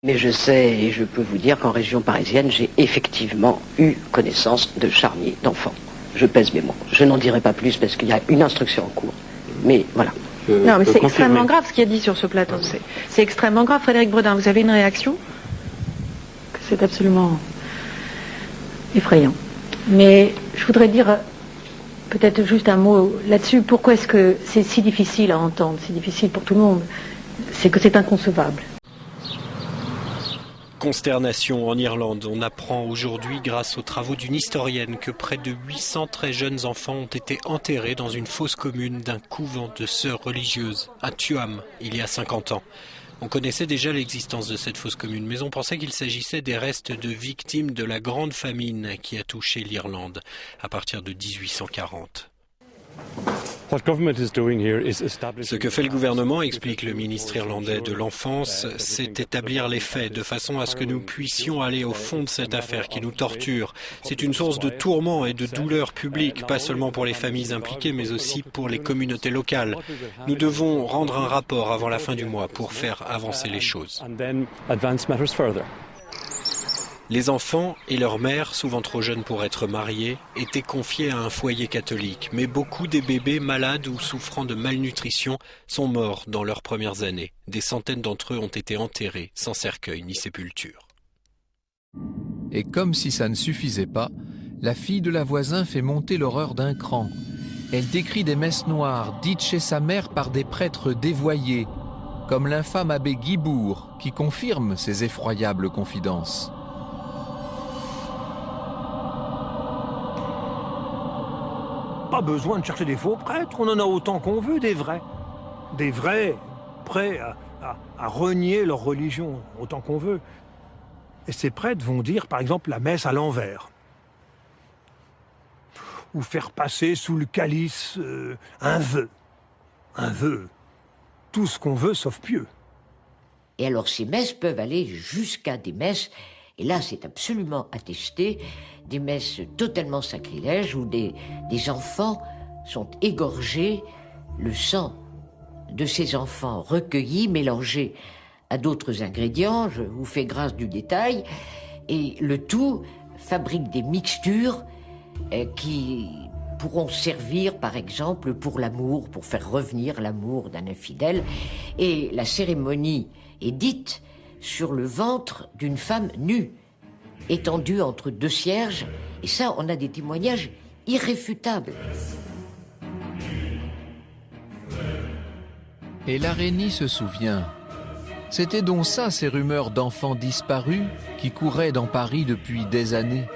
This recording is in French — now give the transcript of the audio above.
Mais je sais et je peux vous dire qu'en région parisienne, j'ai effectivement eu connaissance de charniers d'enfants. Je pèse mes mots. Je n'en dirai pas plus parce qu'il y a une instruction en cours. Mais voilà. Non, mais c'est extrêmement grave ce qu'il a dit sur ce plateau. C'est extrêmement grave. Frédéric Bredin, vous avez une réaction? C'est absolument effrayant. Mais je voudrais dire peut-être juste un mot là-dessus. Pourquoi est-ce que c'est si difficile à entendre, si difficile pour tout le monde? C'est que c'est inconcevable. Consternation en Irlande. On apprend aujourd'hui, grâce aux travaux d'une historienne, que près de 800 très jeunes enfants ont été enterrés dans une fosse commune d'un couvent de sœurs religieuses, à Tuam, il y a 50 ans. On connaissait déjà l'existence de cette fosse commune, mais on pensait qu'il s'agissait des restes de victimes de la grande famine qui a touché l'Irlande à partir de 1840. Ce que fait le gouvernement, explique le ministre irlandais de l'Enfance, c'est établir les faits de façon à ce que nous puissions aller au fond de cette affaire qui nous torture. C'est une source de tourment et de douleur publique, pas seulement pour les familles impliquées, mais aussi pour les communautés locales. Nous devons rendre un rapport avant la fin du mois pour faire avancer les choses. Les enfants et leurs mères, souvent trop jeunes pour être mariés, étaient confiés à un foyer catholique. Mais beaucoup des bébés malades ou souffrant de malnutrition sont morts dans leurs premières années. Des centaines d'entre eux ont été enterrés sans cercueil ni sépulture. Et comme si ça ne suffisait pas, la fille de la voisine fait monter l'horreur d'un cran. Elle décrit des messes noires dites chez sa mère par des prêtres dévoyés, comme l'infâme abbé Guibourg, qui confirme ces effroyables confidences. Pas besoin de chercher des faux prêtres, on en a autant qu'on veut des vrais. Des vrais, prêts à renier leur religion, autant qu'on veut. Et ces prêtres vont dire, par exemple, la messe à l'envers. Ou faire passer sous le calice un vœu. Un vœu. Tout ce qu'on veut sauf pieux. Et alors ces messes peuvent aller jusqu'à des messes, et là c'est absolument attesté, des messes totalement sacrilèges où des enfants sont égorgés, le sang de ces enfants recueilli, mélangé à d'autres ingrédients, je vous fais grâce du détail, et le tout fabrique des mixtures qui pourront servir par exemple pour l'amour, pour faire revenir l'amour d'un infidèle, et la cérémonie est dite sur le ventre d'une femme nue, étendue entre deux cierges, et ça, on a des témoignages irréfutables. Et l'Arénie se souvient. C'était donc ça, ces rumeurs d'enfants disparus qui couraient dans Paris depuis des années.